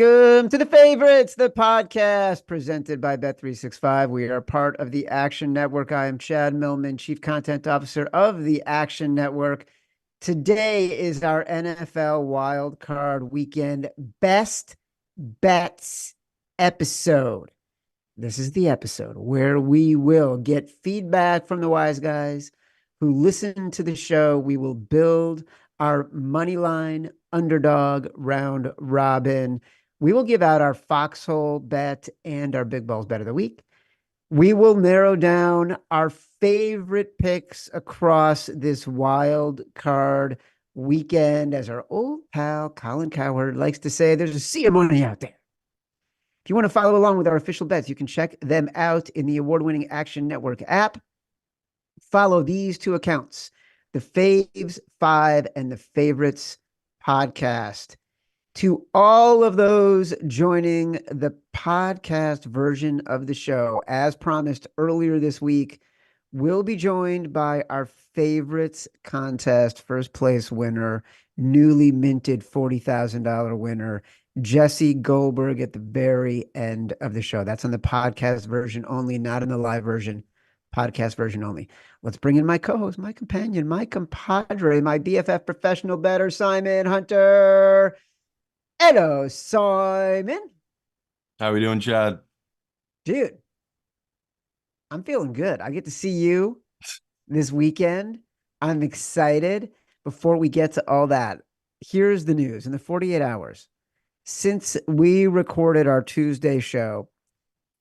Welcome to The Favorites, the podcast presented by Bet365. We are part of the Action Network. I am Chad Millman, Chief Content Officer of the Action Network. Today is our NFL Wild Card Weekend Best Bets episode. This is the episode where we will get feedback from the wise guys who listen to the show. We will build our moneyline underdog round robin. We will give out our foxhole bet and our big balls bet of the week. We will narrow down our favorite picks across this wild card weekend. As our old pal Colin Cowherd likes to say, there's a sea of money out there. If you want to follow along with our official bets, you can check them out in the award-winning Action Network app. Follow these two accounts, the Faves 5 and the Favorites podcast. To all of those joining the podcast version of the show, as promised earlier this week, we'll be joined by our Favorites contest first place winner, newly minted $40,000 winner, Jesse Goldberg, at the very end of the show. That's on the podcast version only, not in the live version. Podcast version only. Let's bring in my co-host, my companion, my compadre, my BFF professional bettor, Simon Hunter. Hello, Simon. How we doing, Chad? Dude, I'm feeling good. I get to see you this weekend. I'm excited. Before we get to all that, here's the news. In the 48 hours since we recorded our Tuesday show,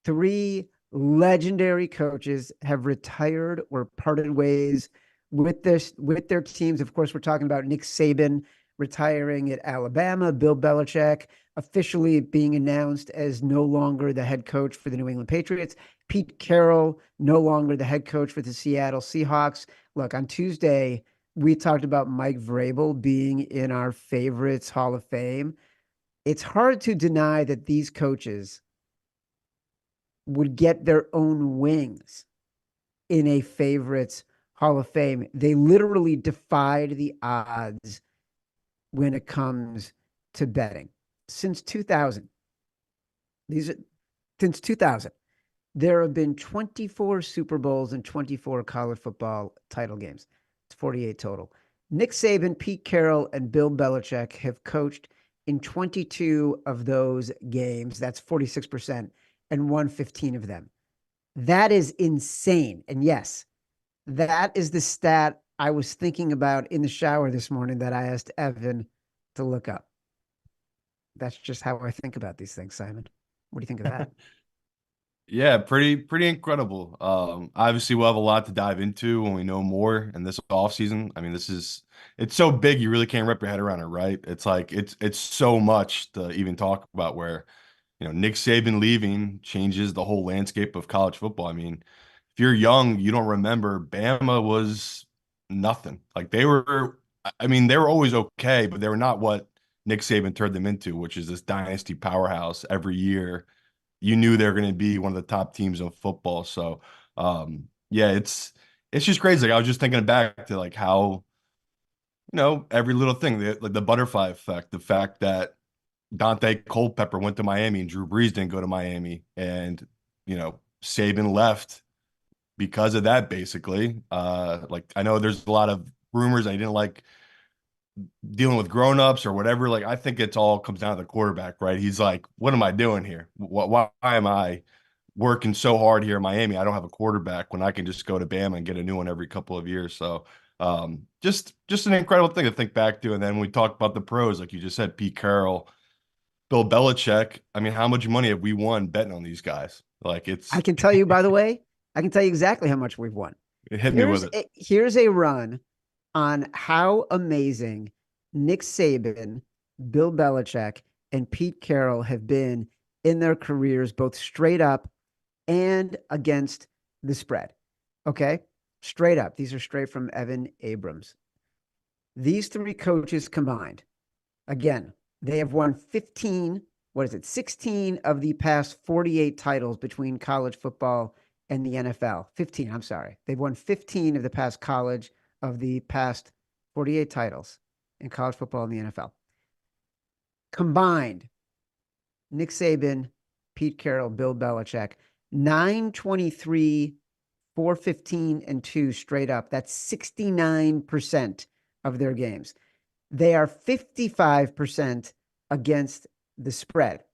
3 legendary coaches have retired or parted ways with their teams. Of course, we're talking about Nick Saban retiring at Alabama, Bill Belichick officially being announced as no longer the head coach for the New England Patriots, Pete Carroll no longer the head coach for the Seattle Seahawks. Look, on Tuesday, we talked about Mike Vrabel being in our Favorites Hall of Fame. It's hard to deny that these coaches would get their own wings in a Favorites Hall of Fame. They literally defied the odds when it comes to betting. Since 2000, there have been 24 Super Bowls and 24 college football title games. It's 48 total. Nick Saban, Pete Carroll, and Bill Belichick have coached in 22 of those games. That's 46%. And won 15 of them. That is insane. And yes, that is the stat I was thinking about in the shower this morning that I asked Evan to look up. That's just how I think about these things, Simon. What do you think of that? Yeah, pretty incredible. Obviously we'll have a lot to dive into when we know more in this offseason. I mean, it's so big you really can't wrap your head around it, right? It's like it's so much to even talk about where Nick Saban leaving changes the whole landscape of college football. I mean, if you're young, you don't remember Bama was nothing. Like they were always okay, but they were not what Nick Saban turned them into, which is this dynasty powerhouse every year. You knew they were going to be one of the top teams in football. So, yeah, it's just crazy. Like I was just thinking back to like how, every little thing, like the butterfly effect, the fact that Dante Culpepper went to Miami and Drew Brees didn't go to Miami. And, Saban left because of that, basically. Like I know there's a lot of rumors I didn't like dealing with grown-ups or whatever. Like I think it's all comes down to the quarterback, right? He's like, what am I doing here? Why am I working so hard here in Miami? I don't have a quarterback when I can just go to Bama and get a new one every couple of years. So just an incredible thing to think back to. And then we talked about the pros, like you just said, Pete Carroll, Bill Belichick. I mean, how much money have we won betting on these guys? Like I it's can tell you, by the way, I can tell you exactly how much we've won. it hit me with it. Here's a run on how amazing Nick Saban, Bill Belichick, and Pete Carroll have been in their careers, both straight up and against the spread. Okay? Straight up. These are straight from Evan Abrams. These 3 coaches combined, again, they have won 16 of the past 48 titles between college football and the NFL. 15, I'm sorry. They've won 15 of the past 48 titles in college football and the NFL. Combined, Nick Saban, Pete Carroll, Bill Belichick. 923, 415, and 2 straight up. That's 69% of their games. They are 55% against the spread.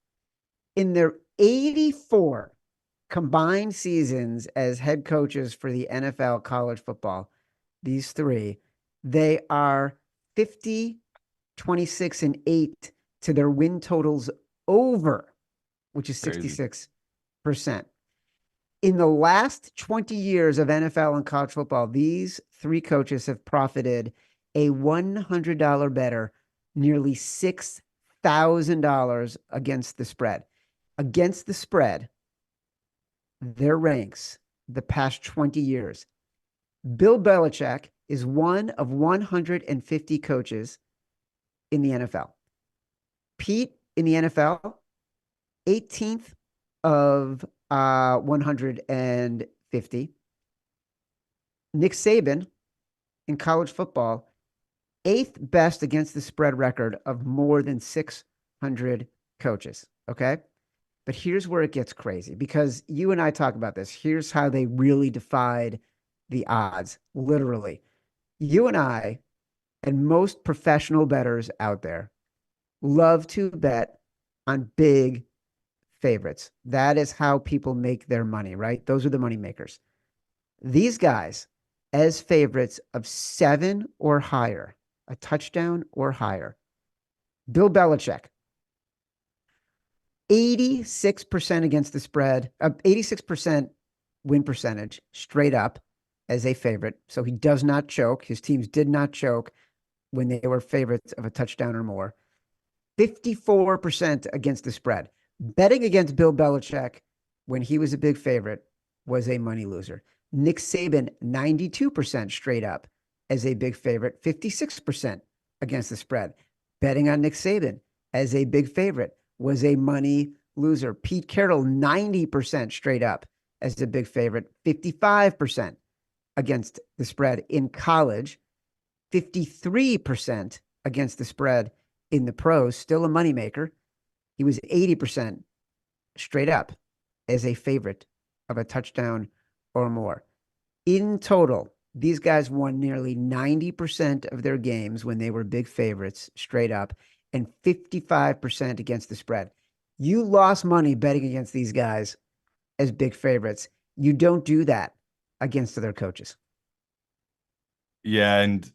In their 84 combined seasons as head coaches for the NFL college football, these three, they are 50, 26, and 8 to their win totals over, which is Crazy. 66%. In the last 20 years of NFL and college football, these three coaches have profited a $100 better, nearly $6,000 against the spread. Against the spread, their ranks the past 20 years. Bill Belichick is one of 150 coaches in the NFL. Pete in the NFL, 18th of 150. Nick Saban in college football, 8th best against the spread record of more than 600 coaches. Okay. But here's where it gets crazy because you and I talk about this. Here's how they really defied the odds, literally. You and I, and most professional bettors out there, love to bet on big favorites. That is how people make their money, right? Those are the money makers. These guys, as favorites of 7 or higher, a touchdown or higher. Bill Belichick, 86% against the spread, 86% win percentage straight up as a favorite. So he does not choke. His teams did not choke when they were favorites of a touchdown or more. 54% against the spread. Betting against Bill Belichick when he was a big favorite was a money loser. Nick Saban, 92% straight up as a big favorite, 56% against the spread. Betting on Nick Saban as a big favorite was a money loser. Pete Carroll, 90% straight up as a big favorite, 55% against the spread in college, 53% against the spread in the pros, still a moneymaker. He was 80% straight up as a favorite of a touchdown or more. In total, these guys won nearly 90% of their games when they were big favorites straight up and 55% against the spread. You lost money betting against these guys as big favorites. You don't do that against their coaches. Yeah, and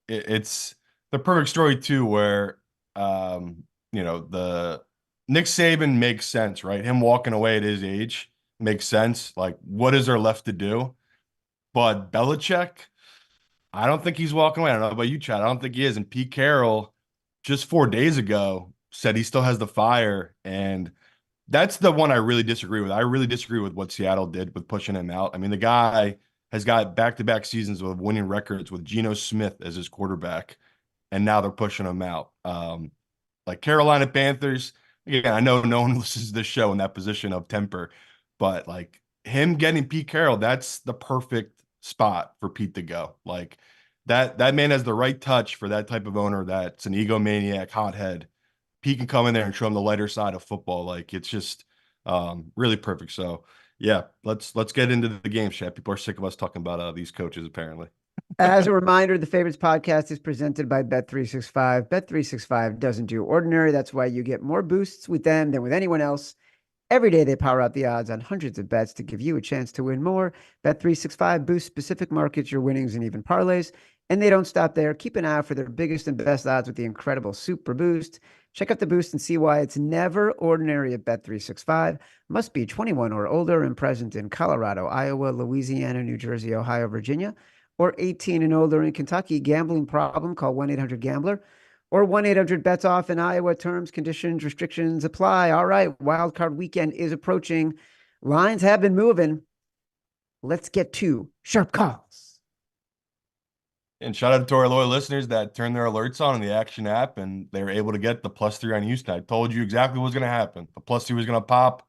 it's the perfect story too, where the Nick Saban makes sense, right? Him walking away at his age makes sense. Like, what is there left to do? But Belichick, I don't think he's walking away. I don't know about you, Chad. I don't think he is. And Pete Carroll, just 4 days ago, said he still has the fire. And that's the one I really disagree with. I really disagree with what Seattle did with pushing him out. I mean, the guy has got back-to-back seasons of winning records with Geno Smith as his quarterback, and now they're pushing him out. Like Carolina Panthers, again, I know no one listens to this show in that position of temper, but like him getting Pete Carroll, that's the perfect spot for Pete to go. Like that man has the right touch for that type of owner that's an egomaniac, hothead. Pete can come in there and show him the lighter side of football. Like it's just really perfect. So yeah, let's get into the game, chat. People are sick of us talking about these coaches, apparently. As a reminder, the Favorites podcast is presented by Bet365. Bet365 doesn't do ordinary. That's why you get more boosts with them than with anyone else. Every day they power out the odds on hundreds of bets to give you a chance to win more. Bet365 boosts specific markets, your winnings, and even parlays. And they don't stop there. Keep an eye out for their biggest and best odds with the incredible Super Boost. Check out the boost and see why it's never ordinary at Bet365. Must be 21 or older and present in Colorado, Iowa, Louisiana, New Jersey, Ohio, Virginia, or 18 and older in Kentucky. Gambling problem? Call 1-800-GAMBLER or 1-800-BETS-OFF in Iowa. Terms, conditions, restrictions apply. All right, wildcard weekend is approaching. Lines have been moving. Let's get to sharp calls. And shout out to our loyal listeners that turned their alerts on in the Action app, and they were able to get the +3 on Houston. I told you exactly what was going to happen. The +3 was going to pop.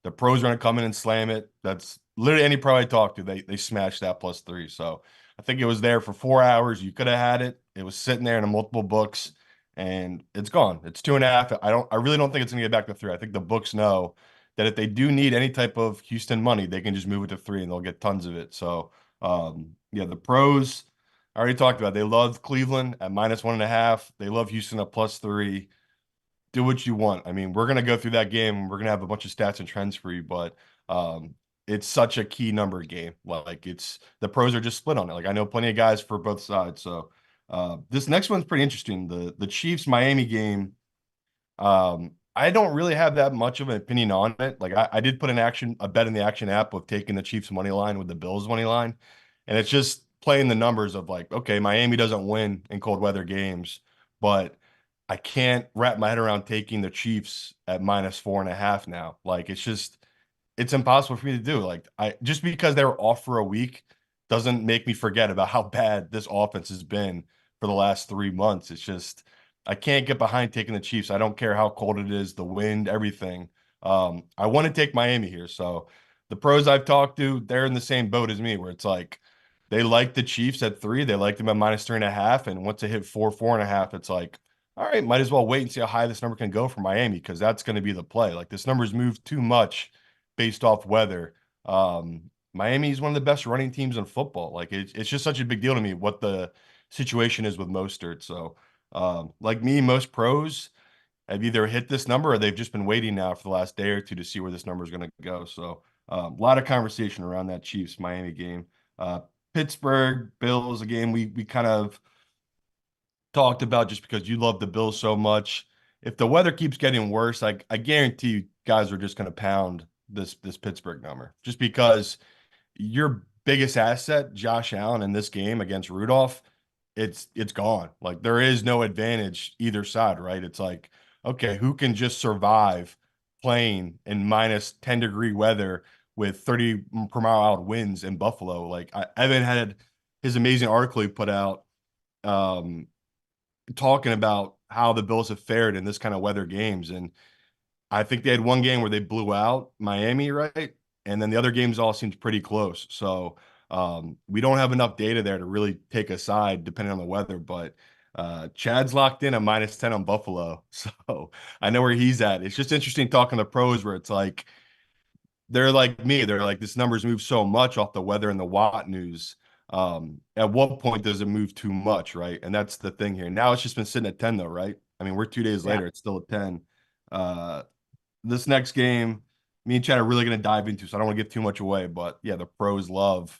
The pros are going to come in and slam it. That's literally any pro I talked to. They smashed that +3. So I think it was there for 4 hours. You could have had it. It was sitting there in the multiple books. and it's gone. It's 2.5. I really don't think it's gonna get back to 3. I think the books know that if they do need any type of Houston money, they can just move it to 3 and they'll get tons of it. So yeah, the pros I already talked about. They love Cleveland at -1.5. They love Houston at +3. Do what you want. I mean, we're gonna go through that game and we're gonna have a bunch of stats and trends for you, but it's such a key number game. Like it's the pros are just split on it. Like I know plenty of guys for both sides. So this next one's pretty interesting. The Chiefs Miami game. I don't really have that much of an opinion on it. Like I did put a bet in the action app of taking the Chiefs money line with the Bills money line, and it's just playing the numbers of like, okay, Miami doesn't win in cold weather games, but I can't wrap my head around taking the Chiefs at -4.5 now. Like it's impossible for me to do. Like I just because they were off for a week doesn't make me forget about how bad this offense has been for the last 3 months. It's just I can't get behind taking the Chiefs. I don't care how cold it is, the wind, everything. I want to take Miami here. So the pros I've talked to, they're in the same boat as me, where it's like they like the Chiefs at 3. They like them at -3.5. And once they hit 4.5, it's like, all right, might as well wait and see how high this number can go for Miami because that's going to be the play. Like this number's moved too much based off weather. Miami is one of the best running teams in football. Like it's just such a big deal to me what the situation is with Mostert. So like me, most pros have either hit this number or they've just been waiting now for the last day or two to see where this number is going to go. So a lot of conversation around that Chiefs Miami game. Pittsburgh Bills, a game we kind of talked about just because you love the Bills so much. If the weather keeps getting worse, I guarantee you guys are just going to pound this Pittsburgh number just because your biggest asset, Josh Allen, in this game against Rudolph, it's gone. Like there is no advantage either side, right? It's like, okay, who can just survive playing in -10-degree weather with 30 per mile out winds in Buffalo? Like Evan had his amazing article he put out talking about how the Bills have fared in this kind of weather games. And I think they had one game where they blew out Miami, right? And then the other games all seemed pretty close. So we don't have enough data there to really take a side depending on the weather. But Chad's locked in at -10 on Buffalo. So I know where he's at. It's just interesting talking to pros where it's like they're like me. They're like, this number's moved so much off the weather and the Watt news. At what point does it move too much, right? And that's the thing here. Now it's just been sitting at 10 though, right? I mean, we're 2 days Yeah. later, it's still at 10. This next game, me and Chad are really going to dive into, so I don't want to give too much away. But yeah, the pros love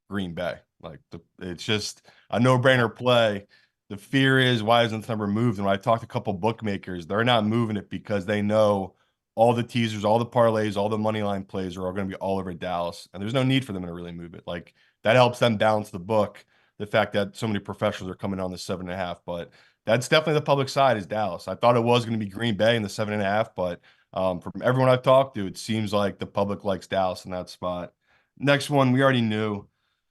Green Bay. Like it's just a no-brainer play. The fear is why isn't this number moved? And when I talked to a couple bookmakers, they're not moving it because they know all the teasers, all the parlays, all the money line plays are all going to be all over Dallas, and there's no need for them to really move it. Like that helps them balance the book. The fact that so many professionals are coming on the 7.5, but that's definitely the public side is Dallas. I thought it was going to be Green Bay in the 7.5, but from everyone I've talked to, it seems like the public likes Dallas in that spot. Next one, we already knew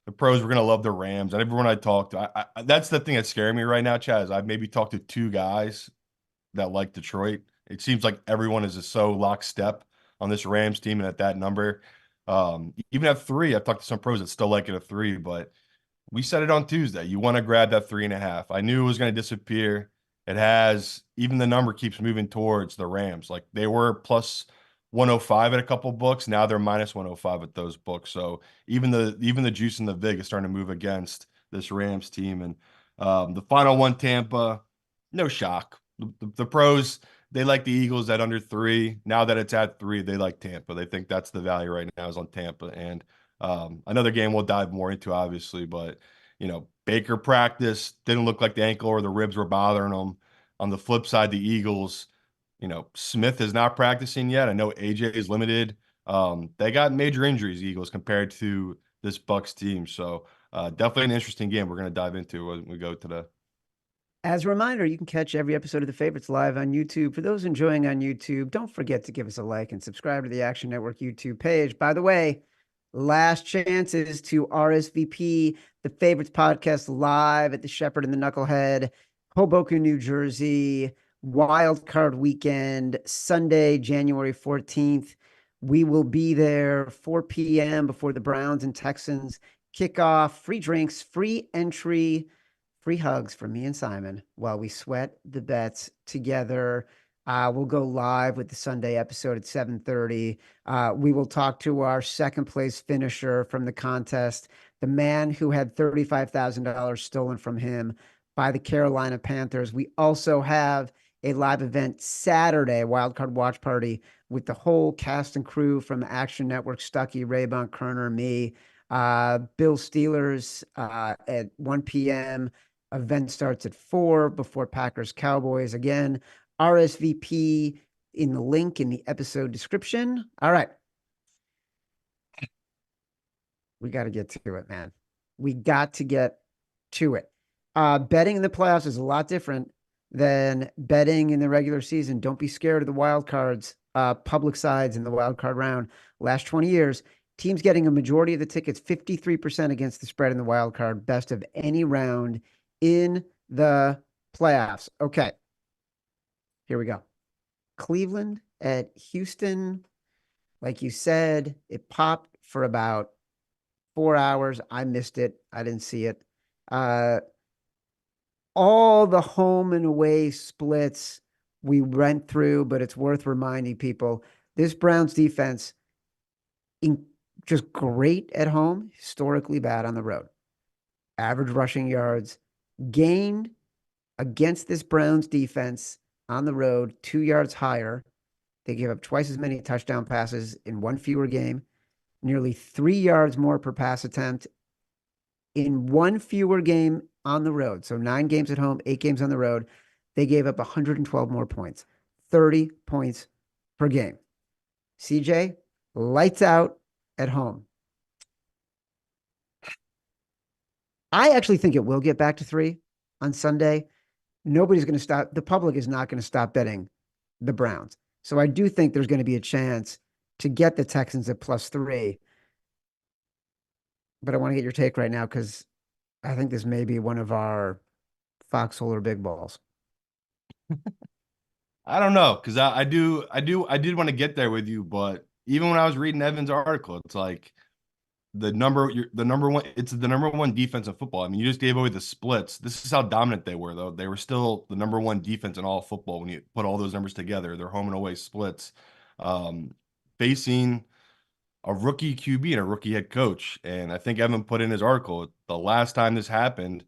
the pros were going to love the Rams. And everyone I talked to, that's the thing that's scaring me right now, Chad, is I've maybe talked to 2 guys that like Detroit. It seems like everyone is just so lockstep on this Rams team and at that number. Even at 3, I've talked to some pros that still like it at 3, but we said it on Tuesday. You want to grab that 3.5. I knew it was going to disappear. It has, even the number keeps moving towards the Rams. Like they were plus 105 at a couple books. Now they're -105 at those books. So even the juice in the vig is starting to move against this Rams team. And the final one, Tampa, no shock. The pros, they like the Eagles at under 3. Now that it's at 3, they like Tampa. They think that's the value right now is on Tampa. And another game we'll dive more into, obviously, but Baker practice didn't look like the ankle or the ribs were bothering him. On the flip side, the Eagles, Smith is not practicing yet. I know AJ is limited. They got major injuries, Eagles, compared to this Bucks team. So definitely an interesting game we're going to dive into when we go to the. As a reminder, you can catch every episode of The Favorites live on YouTube. For those enjoying on YouTube, don't forget to give us a like and subscribe to the Action Network YouTube page. By the way, last chances to RSVP The Favorites podcast live at the Shepherd and the Knucklehead, Hoboken, New Jersey, Wild Card Weekend, Sunday, January 14th. We will be there 4 p.m. before the Browns and Texans kick off. Free drinks, free entry, free hugs from me and Simon while we sweat the bets together. We'll go live with the Sunday episode at 7:30. We will talk to our second place finisher from the contest, the man who had $35,000 stolen from him by the Carolina Panthers. We also have a live event Saturday, Wildcard Watch Party, with the whole cast and crew from Action Network, Stuckey, Raybon, Kerner, me, Bill Steelers at 1 p.m. Event starts at 4 before Packers Cowboys. Again, RSVP in the link in the episode description. All right. We got to get to it, man. We got to get to it. Betting in the playoffs is a lot different than betting in the regular season. Don't be scared of the wild cards, public sides in the wild card round. Last 20 years, teams getting a majority of the tickets, 53% against the spread in the wild card, best of any round in the playoffs. Okay. Here we go. Cleveland at Houston. Like you said, it popped for about 4 hours. I missed it. I didn't see it. All the home and away splits we went through, but it's worth reminding people this Browns defense just great at home, historically bad on the road. Average rushing yards gained against this Browns defense on the road, 2 yards higher. They gave up twice as many touchdown passes in one fewer game, nearly 3 yards more per pass attempt in one fewer game on the road. So 9 games at home, 8 games on the road. They gave up 112 more points, 30 points per game. CJ, lights out at home. I actually think it will get back to 3 on Sunday. Nobody's going to stop. The public is not going to stop betting the Browns. So I do think there's going to be a chance to get the Texans at +3. But I want to get your take right now because I think this may be one of our foxhole or big balls. I don't know, because I did want to get there with you, but even when I was reading Evan's article, it's like the number one, it's the number one defense in football. I mean, you just gave away the splits. This is how dominant they were, though. They were still the number one defense in all of football when you put all those numbers together. Their home and away splits, facing a rookie QB and a rookie head coach. And I think Evan put in his article, the last time this happened,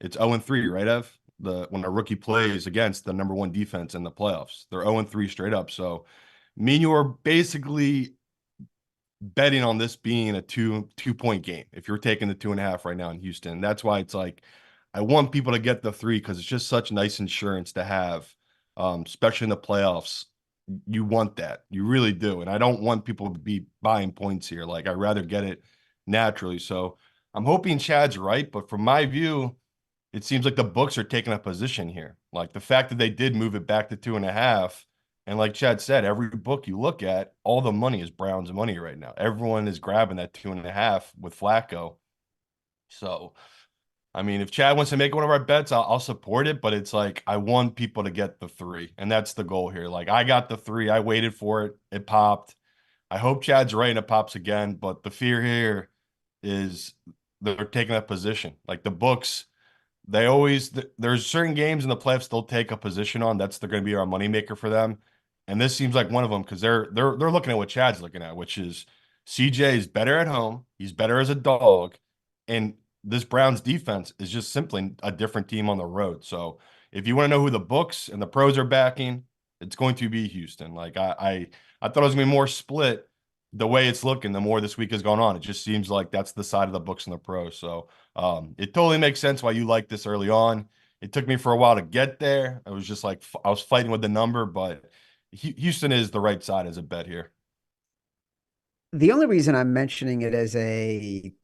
it's 0-3, right, Ev? When a rookie plays against the number one defense in the playoffs. They're 0-3 straight up. So me and you are basically betting on this being a two-point game if you're taking the 2.5 right now in Houston. That's why it's like I want people to get the 3 because it's just such nice insurance to have, especially in the playoffs. You want that. You really do. And I don't want people to be buying points here. Like, I'd rather get it naturally. So I'm hoping Chad's right. But from my view, it seems like the books are taking a position here. Like the fact that they did move it back to 2.5. And like Chad said, every book you look at, all the money is Browns money right now. Everyone is grabbing that 2.5 with Flacco. So, I mean, if Chad wants to make one of our bets, I'll support it. But it's like, I want people to get the 3. And that's the goal here. Like, I got the 3. I waited for it. It popped. I hope Chad's right and it pops again. But the fear here is they're taking that position. Like the books, there's certain games in the playoffs they'll take a position on. They're going to be our moneymaker for them. And this seems like one of them because they're looking at what Chad's looking at, which is CJ is better at home. He's better as a dog. And this Browns defense is just simply a different team on the road. So if you want to know who the books and the pros are backing, it's going to be Houston. Like I thought it was going to be more split the way it's looking the more this week has gone on. It just seems like that's the side of the books and the pros. So it totally makes sense why you like this early on. It took me for a while to get there. I was just like, I was fighting with the number, but Houston is the right side as a bet here. The only reason I'm mentioning it as a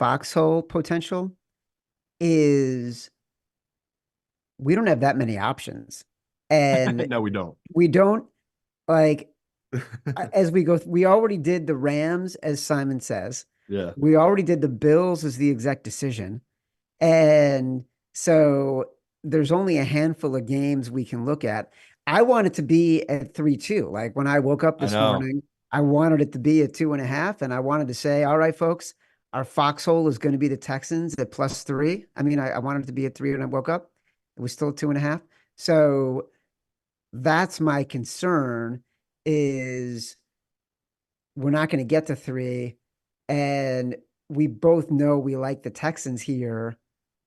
foxhole potential is we don't have that many options. And No, we don't. we don't like as we go, we already did the Rams, as Simon says. Yeah. We already did the Bills as the exec decision. And so there's only a handful of games we can look at. I want it to be at 3-2. Like when I woke up I this know. morning, I wanted it to be at 2.5. And I wanted to say, all right, folks, Our foxhole is going to be the Texans at +3. I mean, I wanted it to be at 3 when I woke up. It was still 2.5. So that's my concern is we're not going to get to 3. And we both know we like the Texans here.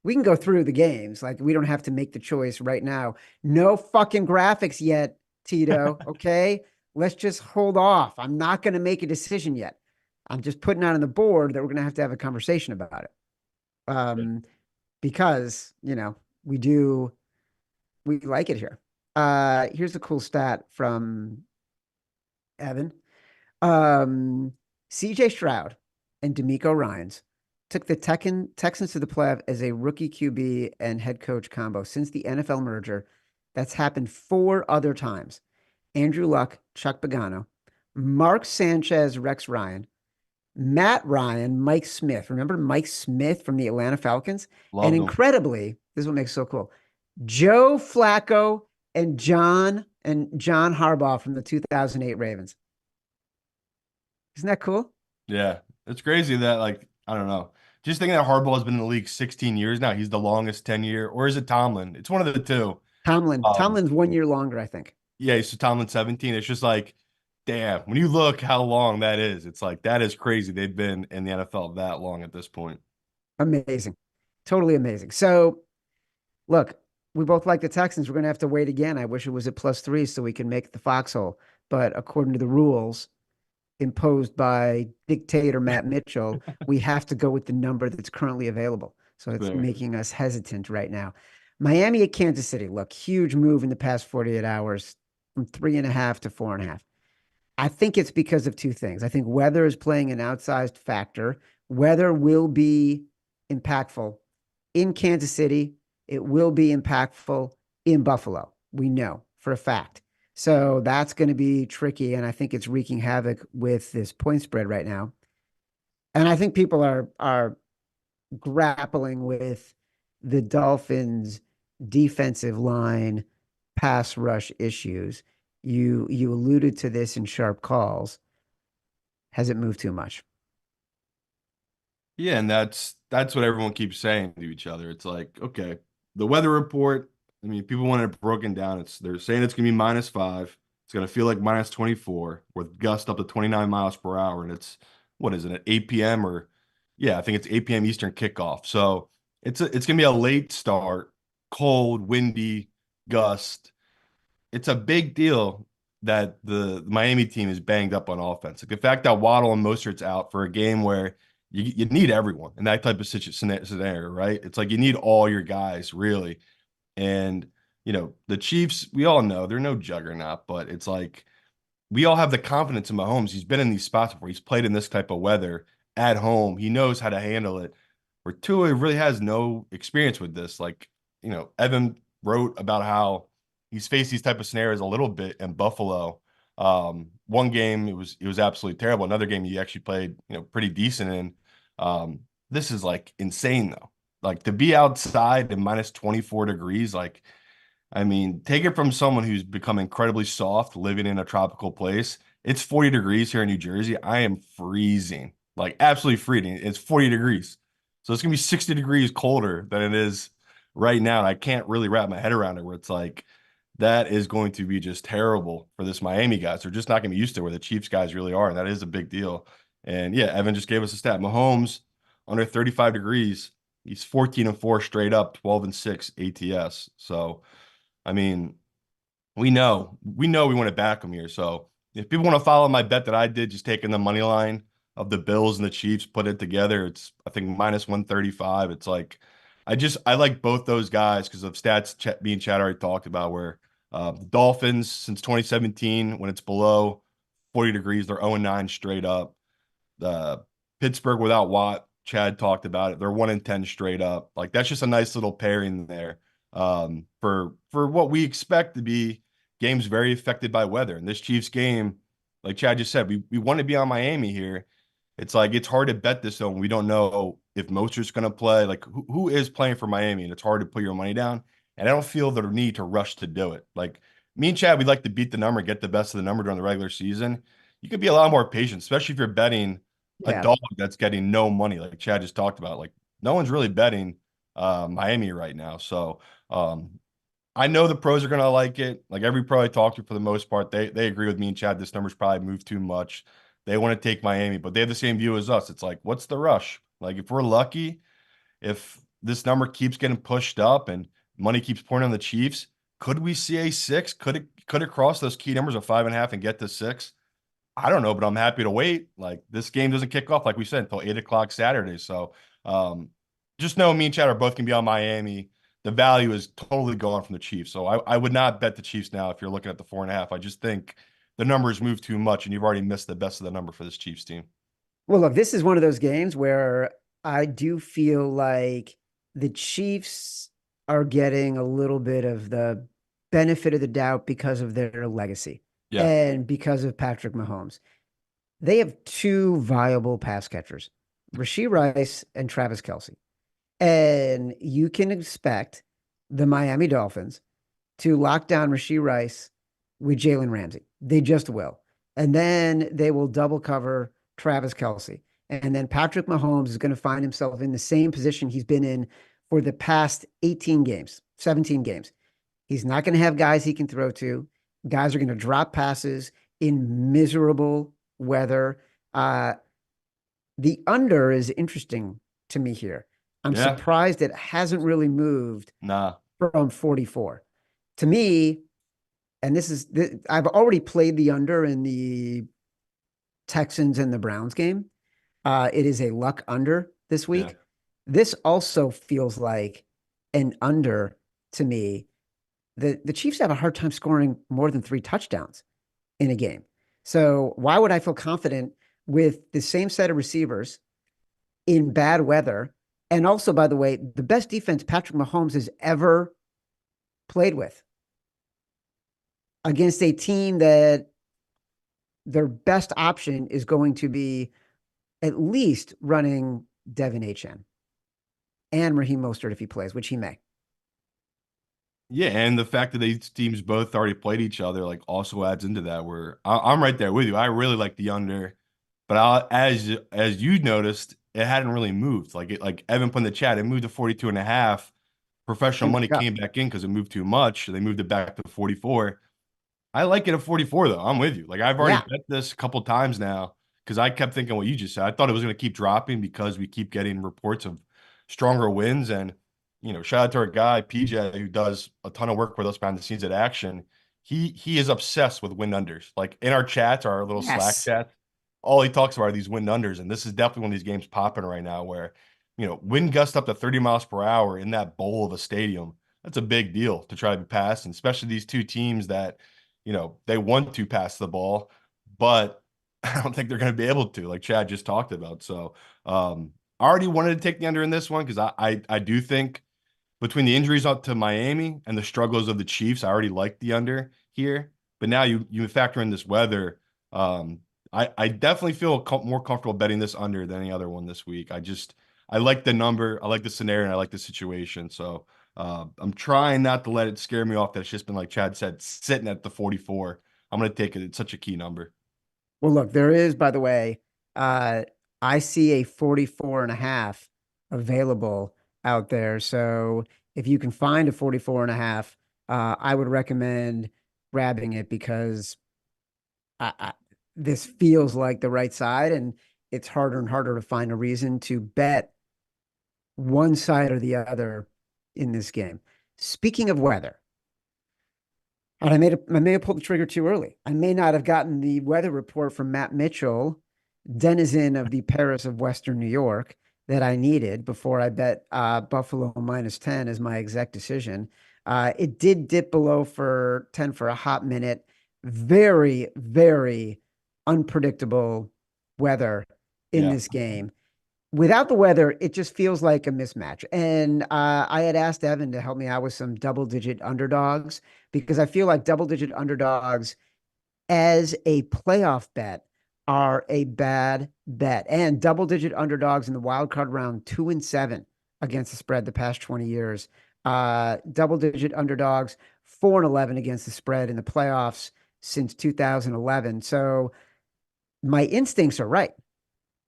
We can go through the games. Like, we don't have to make the choice right now. No fucking graphics yet, Tito. Okay. Let's just hold off. I'm not going to make a decision yet. I'm just putting out on the board that we're going to have a conversation about it. Because, we like it here. Here's a cool stat from Evan. CJ Stroud and D'Amico Ryans took the Texans to the playoff as a rookie QB and head coach combo since the NFL merger. That's happened 4 other times. Andrew Luck, Chuck Pagano, Mark Sanchez, Rex Ryan, Matt Ryan, Mike Smith. Remember Mike Smith from the Atlanta Falcons? And Loved him. incredibly, this is what makes it so cool. Joe Flacco and John Harbaugh from the 2008 Ravens. Isn't that cool? Yeah, it's crazy that like I don't know. Just thinking that Harbaugh has been in the league 16 years now. He's the longest tenure, or is it Tomlin? It's one of the two. Tomlin's 1 year longer, I think. Yeah, so Tomlin 17. It's just like, damn, when you look how long that is, it's like that is crazy. They've been in the NFL that long at this point. Amazing. Totally amazing. So, look, we both like the Texans. We're going to have to wait again. I wish it was at +3 so we can make the foxhole. But according to the rules imposed by dictator Matt Mitchell, we have to go with the number that's currently available. So it's Fair. making us hesitant right now. Miami at Kansas City. Look, huge move in the past 48 hours from 3.5 to 4.5. I think it's because of 2 things. I think weather is playing an outsized factor. Weather will be impactful in Kansas City. It will be impactful in Buffalo. We know for a fact. So that's going to be tricky. And I think it's wreaking havoc with this point spread right now. And I think people are grappling with the Dolphins' defensive line pass rush issues. You alluded to this in sharp calls. Has it moved too much? Yeah, and that's what everyone keeps saying to each other. It's like, okay, the weather report, I mean, people want it broken down. They're saying it's gonna be -5. It's gonna feel like -24 with gusts up to 29 miles per hour. And it's what is it, at 8 p.m. or yeah, I think it's 8 p.m. Eastern kickoff. So it's gonna be a late start, cold, windy, gust. It's a big deal that the Miami team is banged up on offense. Like the fact that Waddle and Mostert's out for a game where you need everyone in that type of scenario, right? It's like you need all your guys really. And the Chiefs, we all know they're no juggernaut, but it's like we all have the confidence in Mahomes. He's been in these spots before. He's played in this type of weather at home. He knows how to handle it. Where Tua really has no experience with this. Like, Evan wrote about how he's faced these type of scenarios a little bit in Buffalo. One game it was absolutely terrible. Another game he actually played, pretty decent in. This is like insane though. Like to be outside at -24 degrees, like I mean, take it from someone who's become incredibly soft living in a tropical place. It's 40 degrees here in New Jersey. I am freezing, like absolutely freezing. It's 40 degrees. So it's gonna be 60 degrees colder than it is right now. And I can't really wrap my head around it where it's like that is going to be just terrible for this Miami guys. They're just not gonna be used to where the Chiefs guys really are, and that is a big deal. And yeah, Evan just gave us a stat. Mahomes under 35 degrees, he's 14-4 straight up, 12-6 ATS. So I mean, we want to back them here. So if people want to follow my bet that I did, just taking the money line of the Bills and the Chiefs, put it together, it's I think -135. It's like I like both those guys because of stats me and Chad already talked about where the Dolphins since 2017 when it's below 40 degrees, they're 0-9 straight up. The Pittsburgh without Watt, Chad talked about it. They're 1-10 straight up. Like that's just a nice little pairing there for what we expect to be games very affected by weather. And this Chiefs game, like Chad just said, we want to be on Miami here. It's like it's hard to bet this though when we don't know if Mostert's going to play. Like who is playing for Miami, and it's hard to put your money down. And I don't feel the need to rush to do it. Like me and Chad, we'd like to beat the number, get the best of the number during the regular season. You could be a lot more patient, especially if you're betting a Yeah. dog that's getting no money, like Chad just talked about. Like no one's really betting Miami right now. So um, I know the pros are gonna like it. Like every pro I talk to, for the most part, they agree with me and Chad. This number's probably moved too much. They want to take Miami, but they have the same view as us. It's like, what's the rush? Like if we're lucky, if this number keeps getting pushed up and money keeps pouring on the Chiefs, could we see a six? Could it cross those key numbers of 5.5 and get to six? I don't know, but I'm happy to wait. Like this game doesn't kick off, like we said, until 8 o'clock Saturday. So um, just know me and Chad are both gonna be on Miami. The value is totally gone from the Chiefs. So I would not bet the Chiefs now if you're looking at the 4.5. I just think the numbers move too much and you've already missed the best of the number for this Chiefs team. Well, look, this is one of those games where I do feel like the Chiefs are getting a little bit of the benefit of the doubt because of their legacy Yeah. and because of Patrick Mahomes. They have two viable pass catchers, Rashee Rice and Travis Kelce. And you can expect the Miami Dolphins to lock down Rashee Rice with Jalen Ramsey. They just will. And then they will double cover Travis Kelce. And then Patrick Mahomes is going to find himself in the same position he's been in for the past 18 games, 17 games. He's not going to have guys he can throw to. Guys are going to drop passes in miserable weather. Uh, the under is interesting to me here. I'm Yeah. surprised it hasn't really moved Nah. from 44. To me, and I've already played the under in the Texans and the Browns game. It is a luck under this Yeah. week. This also feels like an under to me. The Chiefs have a hard time scoring more than 3 touchdowns in a game. So why would I feel confident with the same set of receivers in bad weather? And also, by the way, the best defense Patrick Mahomes has ever played with against a team that their best option is going to be at least running Devin Achane and Raheem Mostert if he plays, which he may. Yeah, and the fact that these teams both already played each other like also adds into that. Where I'm right there with you. I really like the under, but as you noticed, it hadn't really moved. Like Evan put in the chat, it moved to 42 and a half. Professional Came money back up. came back in because it moved too much. They moved it back to 44. I like it at 44 though. I'm with you. Like I've already Yeah. bet this a couple times now because I kept thinking what you just said. I thought it was going to keep dropping because we keep getting reports of stronger wins. And shout out to our guy PJ who does a ton of work with us behind the scenes at Action. He is obsessed with win unders. Like in our chats, our little Slack Yes. chat, all he talks about are these win unders. And this is definitely one of these games popping right now where wind gust up to 30 miles per hour in that bowl of a stadium. That's a big deal to try to be passed, and especially these two teams that they want to pass the ball, but I don't think they're going to be able to, like Chad just talked about. So I already wanted to take the under in this one because I do think between the injuries up to Miami and the struggles of the Chiefs, I already like the under here. But now you factor in this weather. I definitely feel more comfortable betting this under than any other one this week. I like the number, I like the scenario, and I like the situation. So I'm trying not to let it scare me off that it's just been, like Chad said, sitting at the 44. I'm going to take it. It's such a key number. Well, look, there is, by the way, uh, I see a 44 and a half available out there. So if you can find a 44 and a half, I would recommend grabbing it because this feels like the right side, and it's harder and harder to find a reason to bet one side or the other in this game. Speaking of weather, and I may have pulled the trigger too early. I may not have gotten the weather report from Matt Mitchell, denizen of the Paris of Western New York, that I needed before I bet Buffalo -10 as my exact decision. It did dip below for 10 for a hot minute. Very, very unpredictable weather in Yeah. this game. Without the weather, it just feels like a mismatch. And I had asked Evan to help me out with some double digit underdogs because I feel like double digit underdogs as a playoff bet are a bad bet. And double digit underdogs in the wild card round 2-7 against the spread the past 20 years. Double digit underdogs 4-11 against the spread in the playoffs since 2011. So my instincts are right.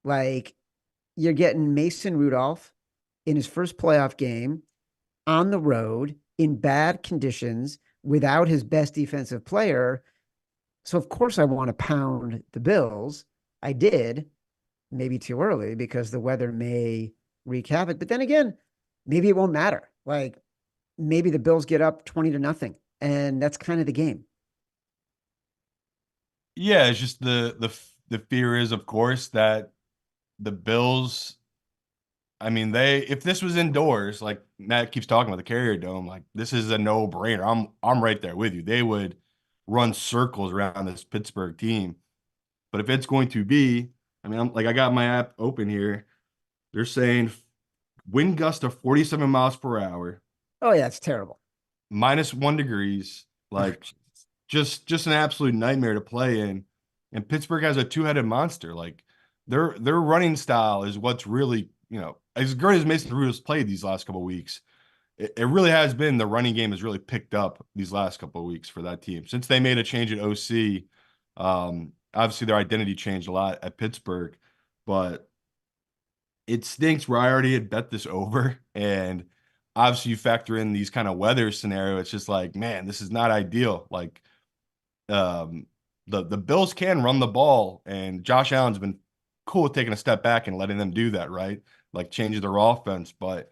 Like, you're getting Mason Rudolph in his first playoff game on the road in bad conditions without his best defensive player. So, of course, I want to pound the Bills. I did, maybe too early because the weather may wreak havoc. But then again, maybe it won't matter. Like, maybe the Bills get up 20-0, and that's kind of the game. Yeah, it's just the fear is, of course, that the Bills. I mean, they if this was indoors, like Matt keeps talking about the Carrier Dome, like this is a no-brainer. I'm right there with you. They would run circles around this Pittsburgh team. But if it's going to be, I mean, I got my app open here. They're saying wind gust of 47 miles per hour, Oh, yeah, it's terrible. -1 degrees, like just an absolute nightmare to play in. And Pittsburgh has a two-headed monster. Like their running style is what's really, as great as Mason Rudolph's played these last couple of weeks. It really has been the running game has really picked up these last couple of weeks for that team. Since they made a change at OC, obviously their identity changed a lot at Pittsburgh, but it stinks where I already had bet this over. And obviously you factor in these kind of weather scenario. It's just like, man, this is not ideal. Like um the Bills can run the ball, and Josh Allen's been cool with taking a step back and letting them do that, right? Like changing their offense. But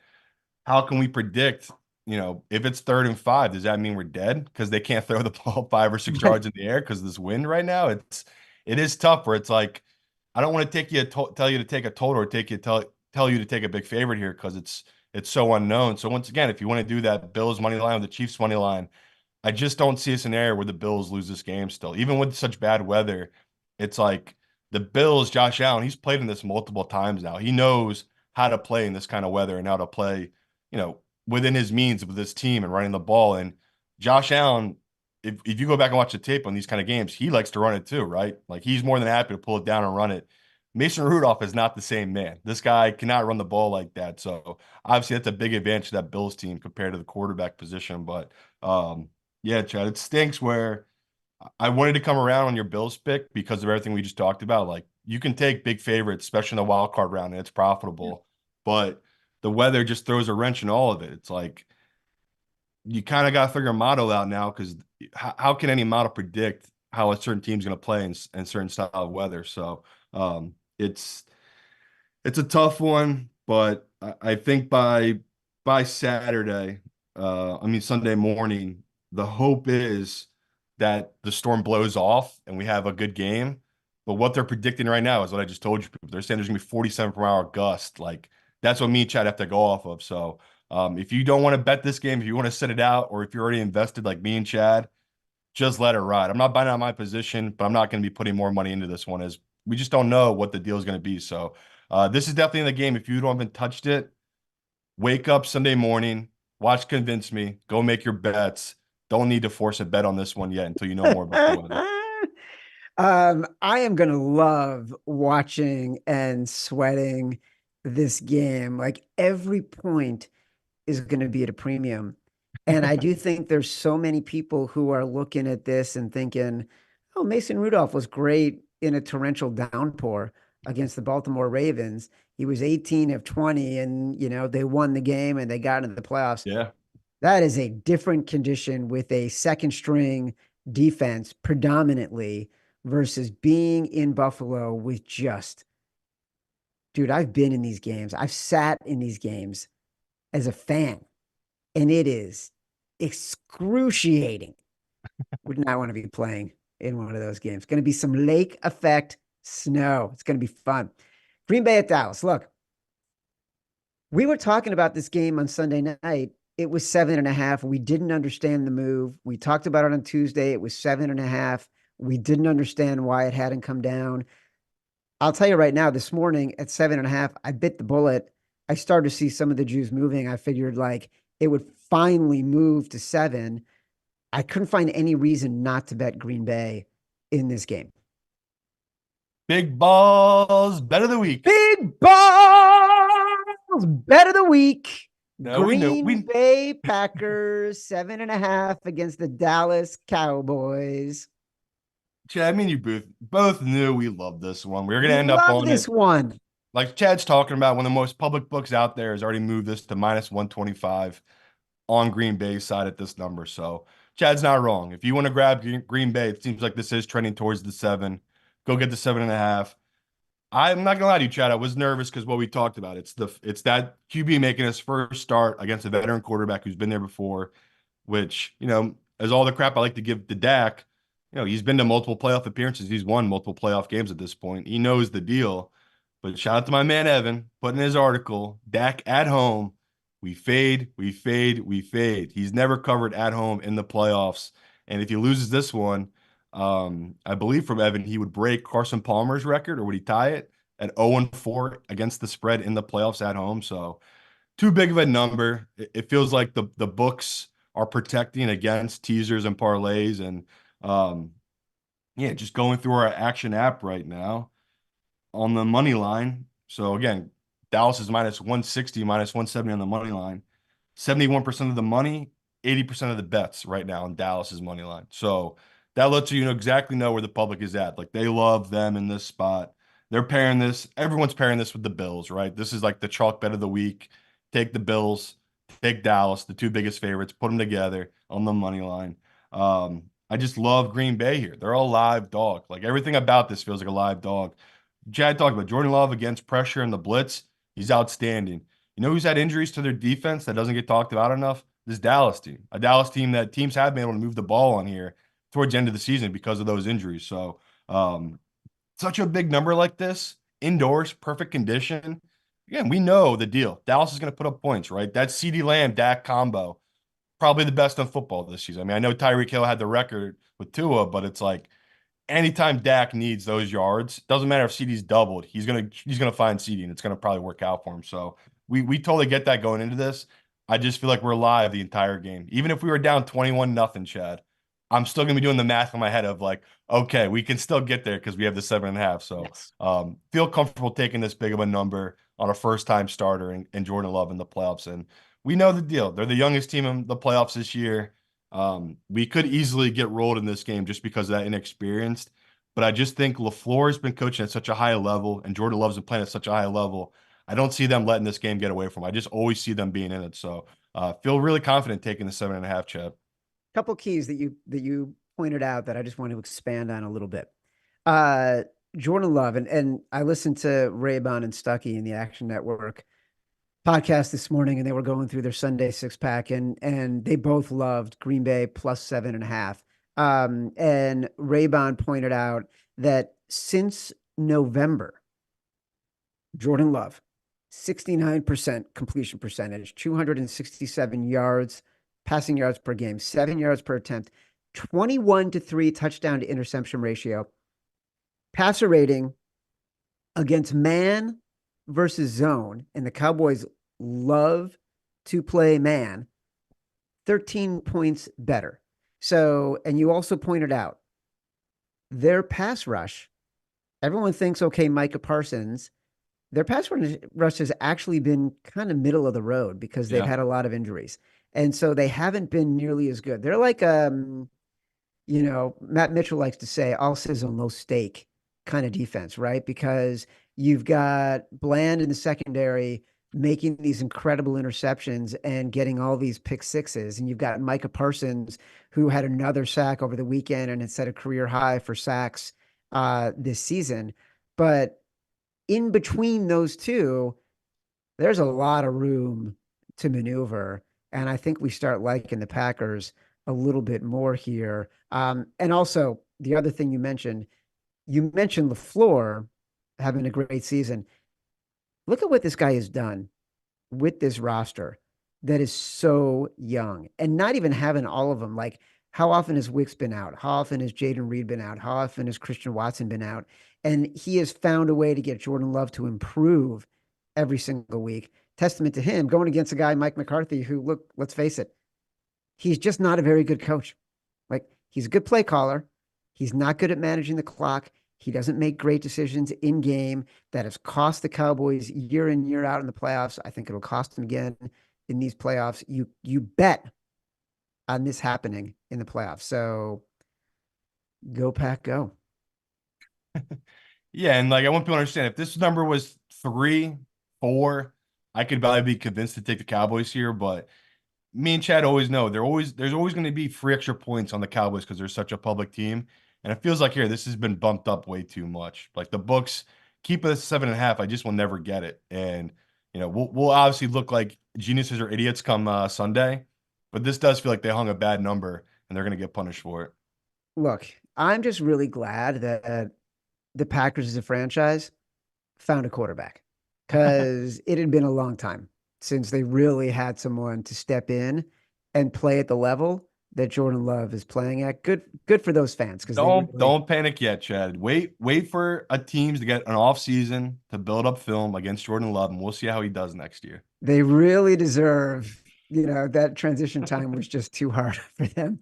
how can we predict, if it's 3rd and 5, does that mean we're dead? Because they can't throw the ball 5 or 6 yards in the air because of this wind right now. It is tough where it's like, I don't want to take you tell you to take a total or tell you to take a big favorite here because it's so unknown. So once again, if you want to do that Bills money line with the Chiefs money line, I just don't see a scenario where the Bills lose this game still. Even with such bad weather, it's like the Bills, Josh Allen, he's played in this multiple times now. He knows how to play in this kind of weather and how to play, within his means with this team and running the ball. And Josh Allen, if you go back and watch the tape on these kind of games, he likes to run it too, right? Like he's more than happy to pull it down and run it. Mason Rudolph is not the same man. This guy cannot run the ball like that. So obviously that's a big advantage to that Bills team compared to the quarterback position. But yeah, Chad, it stinks where I wanted to come around on your Bills pick because of everything we just talked about. Like you can take big favorites, especially in the wild card round, and it's profitable. But the weather just throws a wrench in all of it. It's like you kind of got to figure a model out now because how can any model predict how a certain team's going to play in certain style of weather? So um, it's it's a tough one, but I think by Saturday, I mean Sunday morning, the hope is that the storm blows off and we have a good game. But what they're predicting right now is what I just told you. They're saying there's gonna be 47 per hour gust. Like that's what me and Chad have to go off of. So if you don't want to bet this game, if you want to sit it out, or if you're already invested like me and Chad, just let it ride. I'm not buying out my position, but I'm not going to be putting more money into this one as we just don't know what the deal is going to be. So this is definitely in the game. If you haven't touched it, wake up Sunday morning, watch Convince Me, go make your bets. Don't need to force a bet on this one yet until you know more about the weather. I am gonna love watching and sweating this game. Like every point is gonna be at a premium. And I do think there's so many people who are looking at this and thinking, oh, Mason Rudolph was great in a torrential downpour against the Baltimore Ravens. He was 18 of 20, and they won the game and they got into the playoffs. Yeah. That is a different condition with a second string defense predominantly versus being in Buffalo with just, dude, I've been in these games. I've sat in these games as a fan, and it is excruciating. Would not want to be playing in one of those games. Going to be some lake effect snow. It's going to be fun. Green Bay at Dallas. Look, we were talking about this game on Sunday night. It was 7.5. We didn't understand the move. We talked about it on Tuesday. It was 7.5. We didn't understand why it hadn't come down. I'll tell you right now, this morning at 7.5, I bit the bullet. I started to see some of the Jews moving. I figured like it would finally move to 7. I couldn't find any reason not to bet Green Bay in this game. Big balls, bet of the week. Big balls, bet of the week. No, we know Green Bay Packers 7.5 against the Dallas Cowboys. Chad, I mean you both knew we loved this one. We were gonna We end up love on this it. one. like Chad's talking about, one of the most public books out there has already moved this to -125 on Green Bay's side at this number. So Chad's not wrong. If you want to grab Green Bay, it seems like this is trending towards the 7. Go get the 7.5. I'm not gonna lie to you, Chad. I was nervous because what we talked about. It's that QB making his first start against a veteran quarterback who's been there before, which, as all the crap I like to give to Dak, he's been to multiple playoff appearances. He's won multiple playoff games at this point. He knows the deal. But shout out to my man Evan, put in his article, Dak at home. We fade, we fade, we fade. He's never covered at home in the playoffs. And if he loses this one, I believe from Evan, he would break Carson Palmer's record, or would he tie it at 0-4 against the spread in the playoffs at home? So too big of a number. It feels like the books are protecting against teasers and parlays, and yeah, just going through our action app right now on the money line. So again, Dallas is -160, -170 on the money line. 71% of the money, 80% of the bets right now in Dallas's money line. So that lets you exactly know where the public is at. Like, they love them in this spot. They're pairing this, everyone's pairing this with the Bills, right? This is like the chalk bet of the week. Take the Bills, take Dallas, the two biggest favorites, put them together on the money line. I just love Green Bay here. They're all live dog. Like, everything about this feels like a live dog. Chad talked about Jordan Love against pressure and the blitz. He's outstanding. You know who's had injuries to their defense that doesn't get talked about enough? This Dallas team. A Dallas team that teams have been able to move the ball on here towards the end of the season because of those injuries. So, such a big number like this, indoors, perfect condition. Again, we know the deal. Dallas is going to put up points, right? That CeeDee Lamb Dak combo, probably the best in football this season. I mean, I know Tyreek Hill had the record with Tua, but it's like, anytime Dak needs those yards, doesn't matter if CD's doubled, he's gonna find CD, and it's gonna probably work out for him. So we totally get that going into this. I just feel like we're live the entire game. Even if we were down 21-0, Chad, I'm still gonna be doing the math in my head of like, okay, we can still get there because we have the 7.5. So Yes. feel comfortable taking this big of a number on a first time starter and Jordan Love in the playoffs. And we know the deal. They're the youngest team in the playoffs this year. We could easily get rolled in this game just because of that inexperienced. But I just think LaFleur has been coaching at such a high level, and Jordan Love's been playing at such a high level. I don't see them letting this game get away from them. I just always see them being in it. So feel really confident taking the 7.5, Chad. Couple keys that you pointed out that I just want to expand on a little bit. Uh, Jordan Love, and I listened to Raybon and Stuckey in the Action Network podcast this morning, and they were going through their Sunday six pack, and they both loved Green Bay plus 7.5. And Raybon pointed out that since November, Jordan Love, 69% completion percentage, 267 yards, passing yards per game, 7 yards per attempt, 21-3 touchdown to interception ratio, passer rating against man versus zone, and the Cowboys love to play man, 13 points better. So, and you also pointed out their pass rush. Everyone thinks, okay, Micah Parsons, their pass rush has actually been kind of middle of the road because they've Yeah. had a lot of injuries. And so they haven't been nearly as good. They're like, Matt Mitchell likes to say, all sizzle, no steak kind of defense, right? Because you've got Bland in the secondary making these incredible interceptions and getting all these pick sixes. And you've got Micah Parsons, who had another sack over the weekend and had set a career high for sacks this season. But in between those two, there's a lot of room to maneuver. And I think we start liking the Packers a little bit more here. And also, the other thing you mentioned LaFleur having a great season. Look at what this guy has done with this roster that is so young and not even having all of them. Like, how often has Wicks been out? How often has Jaden Reed been out? How often has Christian Watson been out? And he has found a way to get Jordan Love to improve every single week. Testament to him going against a guy, Mike McCarthy, who, look, let's face it, he's just not a very good coach. Like, he's a good play caller. He's not good at managing the clock. He doesn't make great decisions in game. That has cost the Cowboys year in, year out in the playoffs. I think it'll cost them again in these playoffs. You bet on this happening in the playoffs. So go Pack, go. Yeah, and like, I want people to understand, if this number was 3, 4, I could probably be convinced to take the Cowboys here, but me and Chad always know there's always going to be free extra points on the Cowboys because they're such a public team. And it feels like here this has been bumped up way too much. Like the books keep it at 7.5. I just will never get it. And we'll obviously look like geniuses or idiots come Sunday, but this does feel like they hung a bad number and they're going to get punished for it. Look, I'm just really glad that the Packers as a franchise found a quarterback because it had been a long time since they really had someone to step in and play at the level that Jordan Love is playing at. Good for those fans because they really Don't panic yet, Chad. Wait for a teams to get an off season to build up film against Jordan Love, and we'll see how he does next year. they really deserve, that transition time was just too hard for them.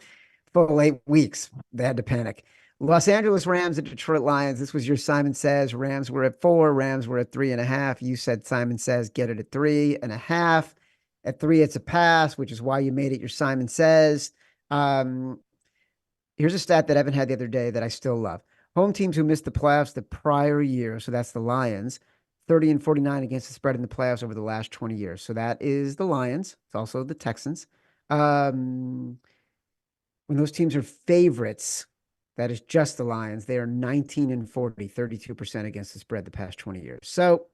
Full 8 weeks. They had to panic. Los Angeles Rams and Detroit Lions. This was your Simon Says. Rams were at 4. Rams were at 3.5. You said Simon Says get it at 3.5. At 3, it's a pass, which is why you made it your Simon Says. Um, Here's a stat that Evan had the other day that I still love. Home teams who missed the playoffs the prior year, so that's the Lions, 30 and 49 against the spread in the playoffs over the last 20 years. So that is the Lions. It's also the Texans. When those teams are favorites, that is just the Lions. They are 19 and 40, 32% against the spread the past 20 years. So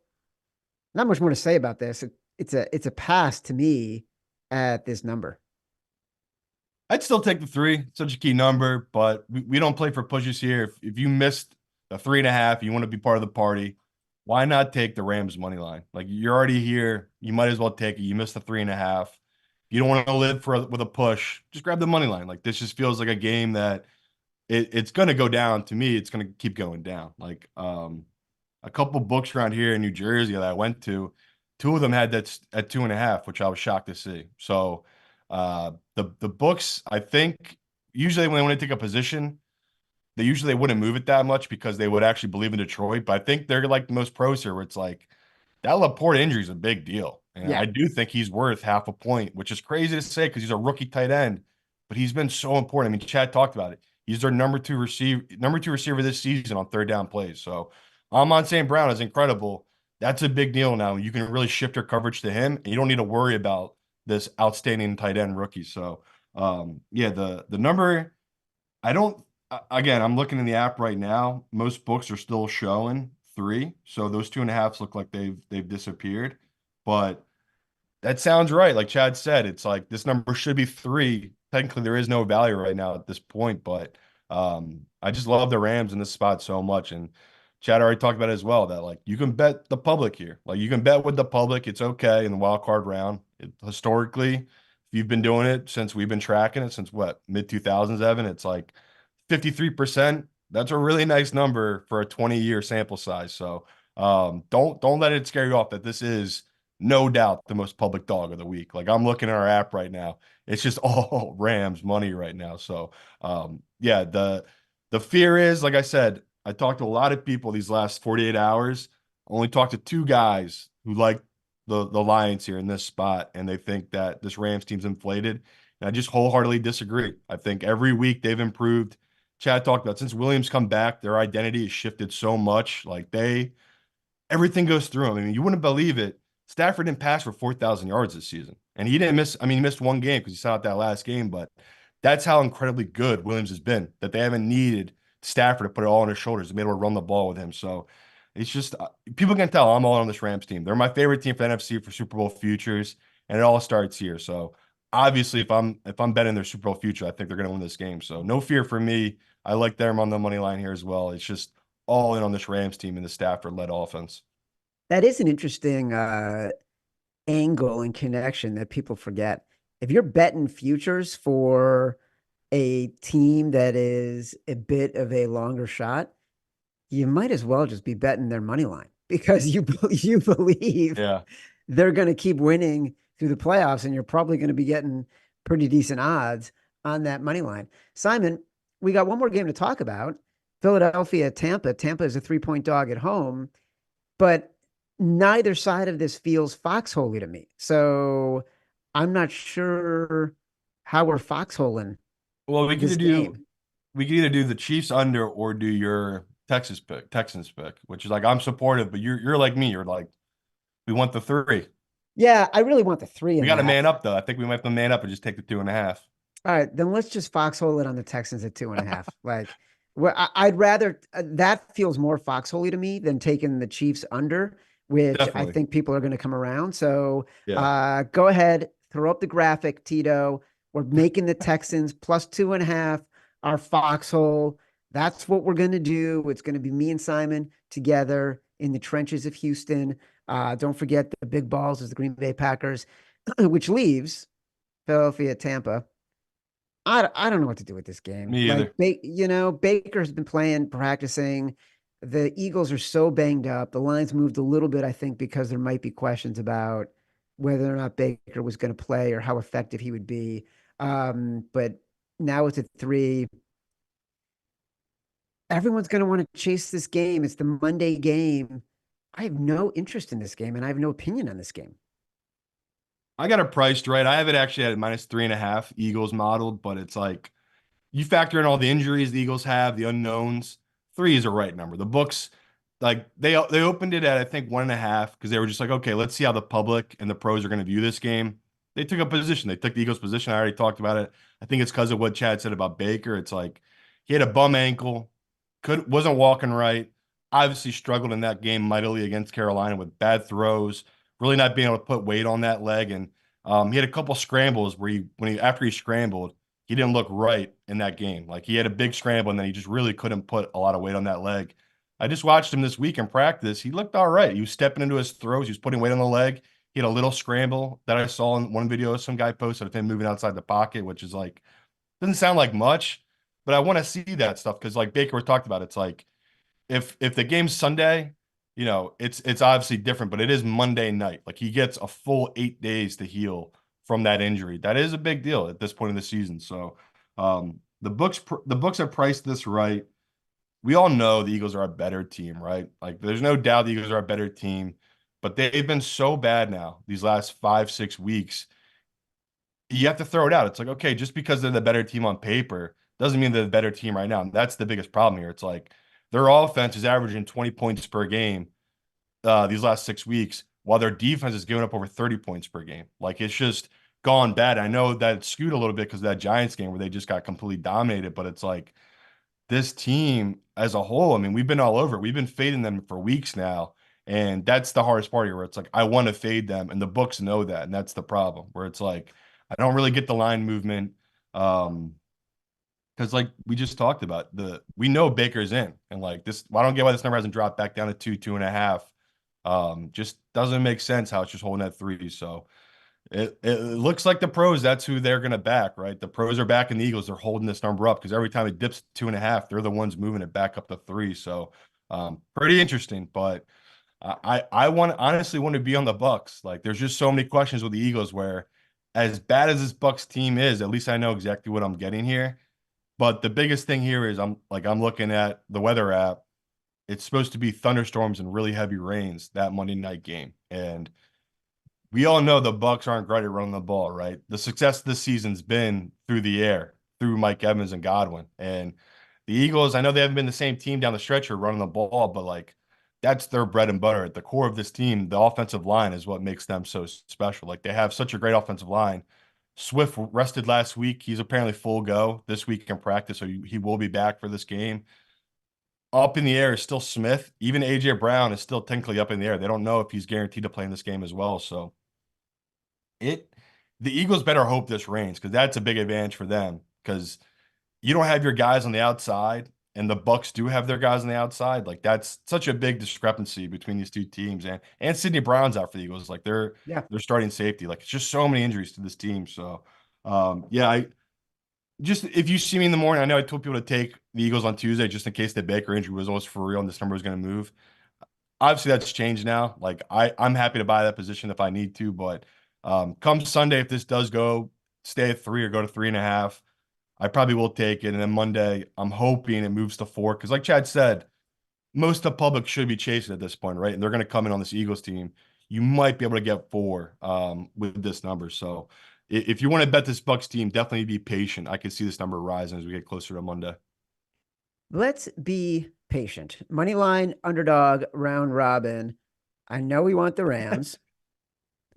not much more to say about this. It's a pass to me at this number. I'd still take the 3, such a key number, but we don't play for pushes here. If you missed the 3.5, you want to be part of the party, why not take the Rams money line? Like you're already here, you might as well take it. You missed the 3.5. You don't want to live with a push, just grab the money line. Like this just feels like a game that it's going to go down. To me, it's going to keep going down. Like a couple books around here in New Jersey that I went to, 2 of them had that at 2.5, which I was shocked to see. So the books, I think, usually when they want to take a position, they wouldn't move it that much because they would actually believe in Detroit. But I think they're like the most pros here, where it's like that Laporte injury is a big deal, and Yeah. I do think he's worth half a point, which is crazy to say because he's a rookie tight end, but he's been so important. I mean, Chad talked about it. He's their number 2 receiver this season on third down plays. So Amon St. Brown is incredible. That's a big deal now. You can really shift your coverage to him, and you don't need to worry about this outstanding tight end rookie. So, yeah, the number, I don't, again, I'm looking in the app right now. Most books are still showing 3. So those 2.5s look like they've disappeared. But that sounds right. Like Chad said, it's like this number should be 3. Technically, there is no value right now at this point, but I just love the Rams in this spot so much. And Chad already talked about it as well, that like you can bet the public here. Like you can bet with the public, it's okay in the wild card round. Historically, if you've been doing it since we've been tracking it since what, mid 2000s, Evan, it's like 53%. That's a really nice number for a 20-year sample size. So don't let it scare you off that this is no doubt the most public dog of the week. Like I'm looking at our app right now. It's just all Rams money right now. So yeah, the fear is, like I said, I talked to a lot of people these last 48 hours. Only talked to 2 guys who like the Lions here in this spot, and they think that this Rams team's inflated. And I just wholeheartedly disagree. I think every week they've improved. Chad talked about since Williams come back, their identity has shifted so much. Like everything goes through him. I mean, you wouldn't believe it. Stafford didn't pass for 4,000 yards this season. And he didn't miss, I mean, he missed 1 game because he sat out that last game, but that's how incredibly good Williams has been, that they haven't needed Stafford to put it all on his shoulders and be able to run the ball with him. So it's just, people can tell I'm all on this Rams team. They're my favorite team for the NFC for Super Bowl futures, and it all starts here. So obviously, if I'm betting their Super Bowl future, I think they're going to win this game. So no fear for me. I like them on the money line here as well. It's just all in on this Rams team and the Stafford-led offense. That is an interesting angle and connection that people forget. If you're betting futures for a team that is a bit of a longer shot, you might as well just be betting their money line because you believe Yeah. they're going to keep winning through the playoffs, and you're probably going to be getting pretty decent odds on that money line. Simon, we got one more game to talk about. Philadelphia, Tampa. Tampa is a 3-point dog at home, but neither side of this feels foxholey to me. So I'm not sure how we're foxholing Well, this game. we could either do the Chiefs under or do your Texans pick, which is like I'm supportive, but you're like me. You're like we want the three. Yeah, I really want the three We in got to that. man up though. I think we might have to man up and just take the 2.5. All right, then let's just foxhole it on the Texans at 2.5. Like, where I'd rather that feels more foxholey to me than taking the Chiefs under, which I Definitely. think people are going to come around. So, Yeah. go ahead, throw up the graphic, Tito. We're making the Texans plus 2.5 our foxhole. That's what we're going to do. It's going to be me and Simon together in the trenches of Houston. Don't forget the big balls is the Green Bay Packers, which leaves Philadelphia, Tampa. I don't know what to do with this game. Me Like, either. Baker's been playing, practicing. The Eagles are so banged up. The lines moved a little bit, I think, because there might be questions about whether or not Baker was going to play or how effective he would be. But now it's at 3. Everyone's going to want to chase this game. It's the Monday game. I have no interest in this game, and I have no opinion on this game. I got it priced right. I have it actually at -3.5 Eagles modeled, but it's like you factor in all the injuries the Eagles have, the unknowns. Three is a right number. The books, like they opened it at I think 1.5 because they were just like, okay, let's see how the public and the pros are going to view this game. They took a position. They took the Eagles' position. I already talked about it. I think it's because of what Chad said about Baker. It's like he had a bum ankle, wasn't walking right. Obviously struggled in that game mightily against Carolina with bad throws, really not being able to put weight on that leg. And he had a couple scrambles where after he scrambled, he didn't look right in that game. Like he had a big scramble and then he just really couldn't put a lot of weight on that leg. I just watched him this week in practice. He looked all right. He was stepping into his throws. He was putting weight on the leg. He had a little scramble that I saw in one video some guy posted of him moving outside the pocket, which is like doesn't sound like much, but I want to see that stuff because like Baker talked about, it's like if the game's Sunday, it's obviously different, but it is Monday night. Like he gets a full 8 days to heal from that injury. That is a big deal at this point in the season. So the books have priced this right. We all know the Eagles are a better team, right? Like there's no doubt the Eagles are a better team, but they've been so bad now these last 5, 6 weeks. You have to throw it out. It's like, okay, just because they're the better team on paper doesn't mean they're the better team right now. And that's the biggest problem here. It's like their offense is averaging 20 points per game these last 6 weeks, while their defense is giving up over 30 points per game. Like it's just gone bad. I know that it skewed a little bit because of that Giants game where they just got completely dominated, but it's like this team as a whole, I mean, we've been all over it. We've been fading them for weeks now. And that's the hardest part here where it's like, I want to fade them. And the books know that. And that's the problem where it's like, I don't really get the line movement. Because like we just talked about, we know Baker's in. And like this, I don't get why this number hasn't dropped back down to 2.5. Just doesn't make sense how it's just holding at 3. So it looks like the pros, that's who they're going to back, right? The pros are backing the Eagles. They're holding this number up because every time it dips 2.5, they're the ones moving it back up to 3. So pretty interesting. But I honestly want to be on the Bucks. Like there's just so many questions with the Eagles where as bad as this Bucks team is, at least I know exactly what I'm getting here. But the biggest thing here is I'm looking at the weather app. It's supposed to be thunderstorms and really heavy rains that Monday night game. And we all know the Bucks aren't great at running the ball, right? The success this season's been through the air, through Mike Evans and Godwin. And the Eagles, I know they haven't been the same team down the stretch or running the ball, but like that's their bread and butter. At the core of this team, the offensive line is what makes them so special. Like they have such a great offensive line. Swift rested last week. He's apparently full go this week in practice, so he will be back for this game. Up in the air is still Smith. Even AJ Brown is still technically up in the air. They don't know if he's guaranteed to play in this game as well. So it the Eagles better hope this rains because that's a big advantage for them because you don't have your guys on the outside and the Bucks do have their guys on the outside. Like that's such a big discrepancy between these two teams and Sidney Brown's out for the Eagles. Like Yeah. they're starting safety. Like it's just so many injuries to this team. So yeah, I just if you see me in the morning, I know I told people to take the Eagles on Tuesday just in case the Baker injury was almost for real and this number was going to move. Obviously that's changed now. Like I'm happy to buy that position if I need to, but come Sunday, if this does go stay at 3 or go to 3.5, I probably will take it. And then Monday, I'm hoping it moves to 4 because, like Chad said, most of the public should be chasing at this point, right? And they're going to come in on this Eagles team. You might be able to get 4 with this number. So if you want to bet this Bucks team, definitely be patient. I can see this number rising as we get closer to Monday. Let's be patient. Money line, underdog, round robin. I know we want the Rams.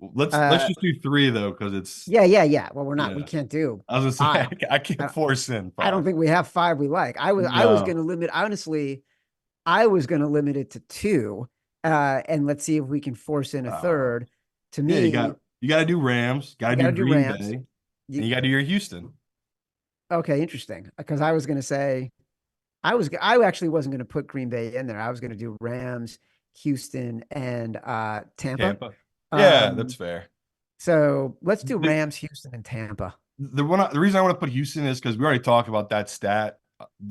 Let's Uh, just do three though, because it's yeah. Well, we yeah. can't do I was gonna say five. I can't I, force in I don't five. think we have five we like. I was going No. to limit, honestly, I was going to limit it to two. And let's see if we can force in a Uh, third. To yeah, me, you got to do Rams, got to you got do to do Green Rams. Bay, and You, you got to do your Houston. okay, interesting. Because I was going to say, I actually wasn't going to put Green Bay in there. I was going to do Rams, Houston, and Tampa. Tampa. Yeah, that's Um, fair. so let's do The, Rams, Houston, and Tampa. the reason I want to put Houston is because we already talked about that stat.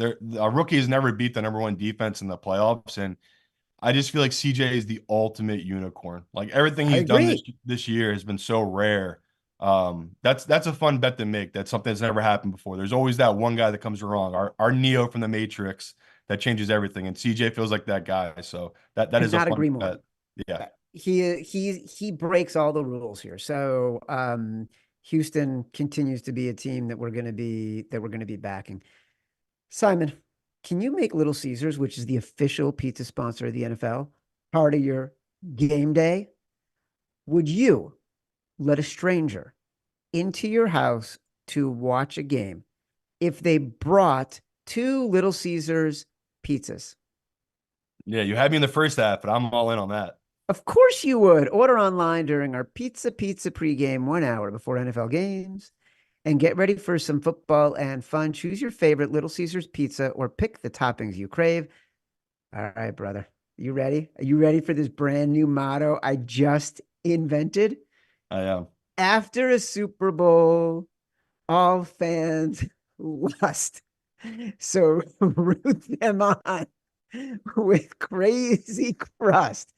A rookie has never beat the number one defense in the playoffs, and I just feel like CJ is the ultimate unicorn. Like everything I he's done agree. this year has been so rare. That's a fun bet to make. That's something that's never happened before. There's always that one guy that comes along, our Neo from the Matrix that changes everything, and CJ feels like that guy. So that Could is a not fun agree more. bet. Yeah, He breaks all the rules here. So Houston continues to be a team that we're going to be backing. Simon, can you make Little Caesars, which is the official pizza sponsor of the NFL, part of your game day? Would you let a stranger into your house to watch a game if they brought two Little Caesars pizzas? yeah. You had me in the first half, but I'm all in on that. Of course you would. Order online during our Pizza pregame 1 hour before NFL games and get ready for some football and fun. Choose your favorite Little Caesars pizza or pick the toppings you crave. All right, brother. You ready? Are you ready for this brand new motto I just invented? I am. After a Super Bowl, all fans lust. So root them on with crazy crust.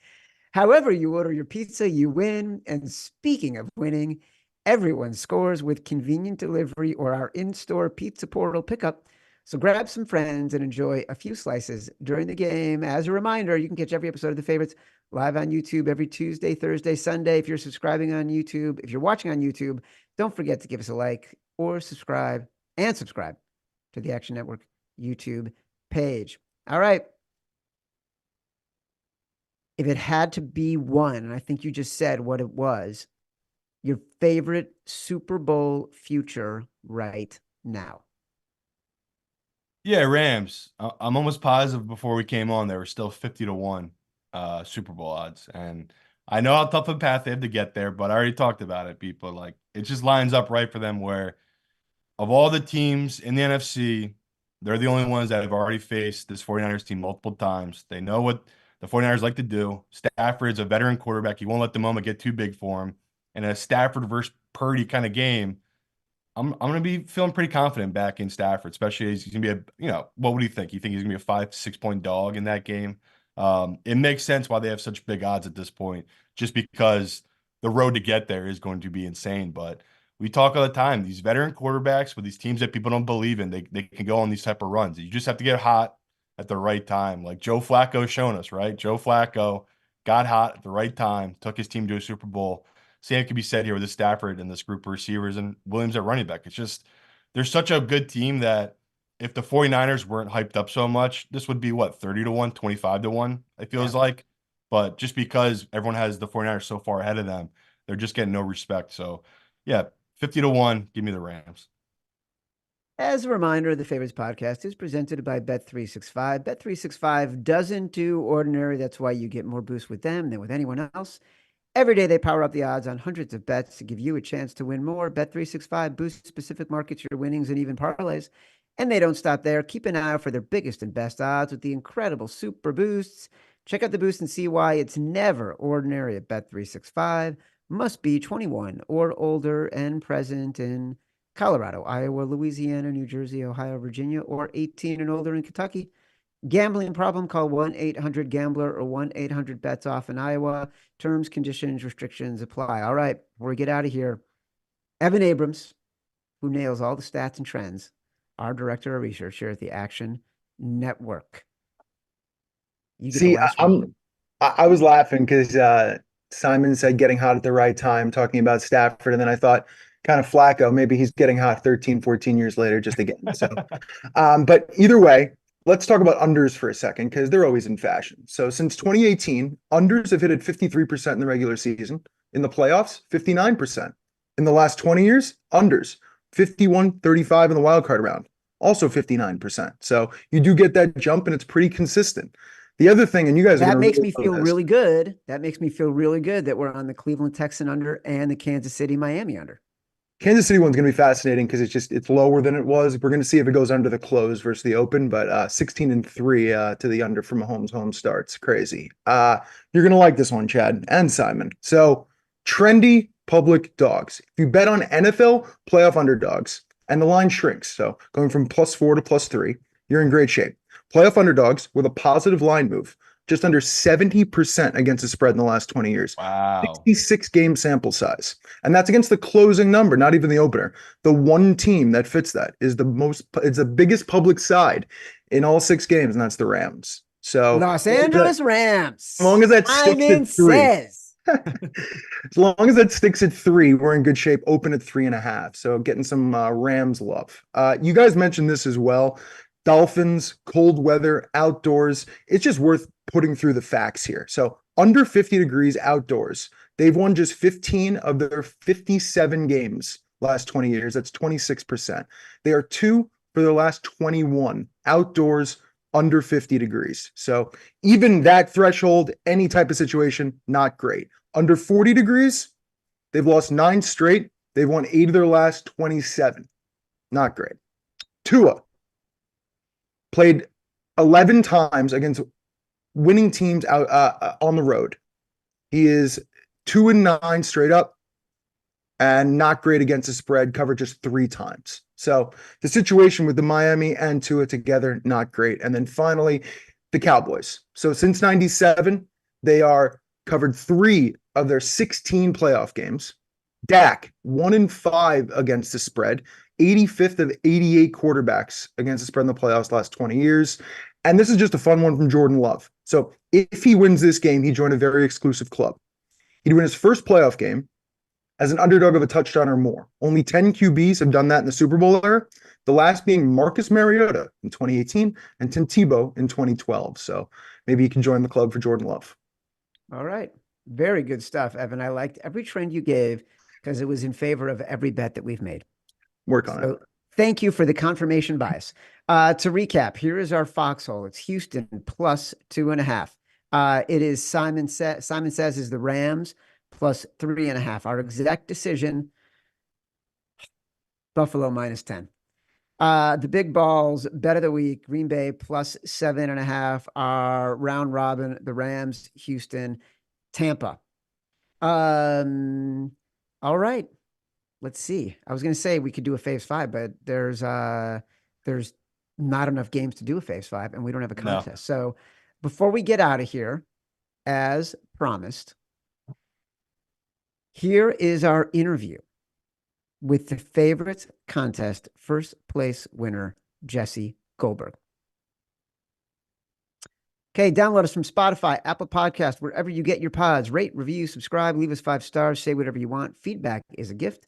However, you order your pizza, you win. And speaking of winning, everyone scores with convenient delivery or our in store pizza portal pickup. So grab some friends and enjoy a few slices during the game. As a reminder, you can catch every episode of The Favorites live on YouTube every Tuesday, Thursday, Sunday. If you're subscribing on YouTube, if you're watching on YouTube, don't forget to give us a like or subscribe to the Action Network YouTube page. All right. If it had to be one, and I think you just said what it was, your favorite Super Bowl future right now. Yeah, Rams. I'm almost positive before we came on, they were still 50-1 Super Bowl odds. And I know how tough a path they have to get there, but I already talked about it, people. Like it just lines up right for them where of all the teams in the NFC, they're the only ones that have already faced this 49ers team multiple times. They know what the 49ers like to do. Stafford's a veteran quarterback. He won't let the moment get too big for him. And a Stafford versus Purdy kind of game, I'm gonna be feeling pretty confident back in Stafford, especially as he's gonna be what would you think? You think he's gonna be a 5, 6 point dog in that game? It makes sense why they have such big odds at this point, just because the road to get there is going to be insane. But we talk all the time, these veteran quarterbacks with these teams that people don't believe in, they can go on these type of runs. You just have to get hot at the right time. Like Joe Flacco shown us, right? Joe Flacco got hot at the right time, took his team to a Super Bowl. Same can be said here with the Stafford and this group of receivers and Williams at running back. It's just there's such a good team that if the 49ers weren't hyped up so much, this would be what, 30-1, 25-1, it Yeah. feels like. But just because everyone has the 49ers so far ahead of them, they're just getting no respect. So yeah, 50-1, give me the Rams. As a reminder, the Favorites podcast is presented by Bet365. Bet365 doesn't do ordinary. That's why you get more boosts with them than with anyone else. Every day they power up the odds on hundreds of bets to give you a chance to win more. Bet365 boosts specific markets, your winnings, and even parlays. And they don't stop there. Keep an eye out for their biggest and best odds with the incredible super boosts. Check out the boost and see why it's never ordinary at Bet365. Must be 21 or older and present in Colorado, Iowa, Louisiana, New Jersey, Ohio, Virginia, or 18 and older in Kentucky. Gambling problem? Call 1-800-GAMBLER or 1-800-BETS-OFF in Iowa. Terms, conditions, restrictions apply. All right, before we get out of here, Evan Abrams, who nails all the stats and trends, our director of research here at the Action Network. You get the See, last word. I was laughing because Simon said getting hot at the right time, talking about Stafford, and then I thought kind of Flacco, maybe he's getting hot 13, 14 years later just again. So, but either way, let's talk about unders for a second because they're always in fashion. So since 2018, unders have hit at 53% in the regular season. In the playoffs, 59%. In the last 20 years, unders 51-35 in the wild card round, also 59%. So you do get that jump and it's pretty consistent. The other thing, and you guys are That going makes to me feel really good. That makes me feel really good that we're on the Cleveland Texan under and the Kansas City Miami under. Kansas City one's going to be fascinating because it's lower than it was. We're going to see if it goes under the close versus the open, but 16-3 to the under from Mahomes home starts. Crazy. You're going to like this one, Chad and Simon. So trendy public dogs. If you bet on NFL playoff underdogs and the line shrinks, so going from +4 to +3, you're in great shape. Playoff underdogs with a positive line move, just under 70% against the spread in the last 20 years. Wow. 66 game sample size. And that's against the closing number, not even the opener. The one team that fits that is it's the biggest public side in all 6 games, and that's the Rams. So Los Angeles Rams. as long as that sticks Simon at 3. says. As long as that sticks at 3, we're in good shape. Open at 3.5. So getting some Rams love. You guys mentioned this as well. Dolphins, cold weather, outdoors. It's just worth putting through the facts here. So under 50 degrees outdoors, they've won just 15 of their 57 games last 20 years. That's 26%. They are 2 for their last 21 outdoors under 50 degrees. So even that threshold, any type of situation, not great. Under 40 degrees, they've lost 9 straight. They've won 8 of their last 27. Not great. Tua played 11 times against winning teams out on the road. He is 2-9 straight up and not great against the spread, covered just 3 times. So the situation with the Miami and Tua together, not great. And then finally, the Cowboys. So since 97, they are covered 3 of their 16 playoff games. Dak, 1-5 against the spread, 85th of 88 quarterbacks against the spread in the playoffs last 20 years. And this is just a fun one from Jordan Love. So if he wins this game, he joined a very exclusive club. He'd win his first playoff game as an underdog of a touchdown or more. Only 10 QBs have done that in the Super Bowl era, the last being Marcus Mariota in 2018 and Tim Tebow in 2012. So maybe you can join the club for Jordan Love. All right. Very good stuff, Evan. I liked every trend you gave because it was in favor of every bet that we've made. Work on it. Thank you for the confirmation bias. To recap, here is our foxhole. It's Houston plus 2.5. It is Simon says is the Rams plus 3.5. Our exact decision, Buffalo minus 10. The big balls, bet of the week, Green Bay plus 7.5. Our round robin, the Rams, Houston, Tampa. All right. Let's see. I was going to say we could do a Faves 5, but there's not enough games to do a Faves 5, and we don't have a contest. No. So before we get out of here, as promised, here is our interview with the Favorites Contest first place winner, Jesse Goldberg. Okay, download us from Spotify, Apple Podcast, wherever you get your pods. Rate, review, subscribe, leave us 5 stars, say whatever you want. Feedback is a gift.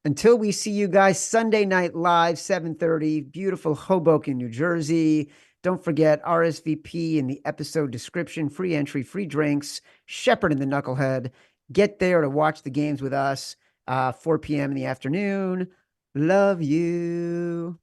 Until we see you guys Sunday night live, 7:30, beautiful Hoboken, New Jersey. Don't forget RSVP in the episode description, free entry, free drinks, Shepherd and the Knucklehead. Get there to watch the games with us, 4 p.m. in the afternoon. Love you.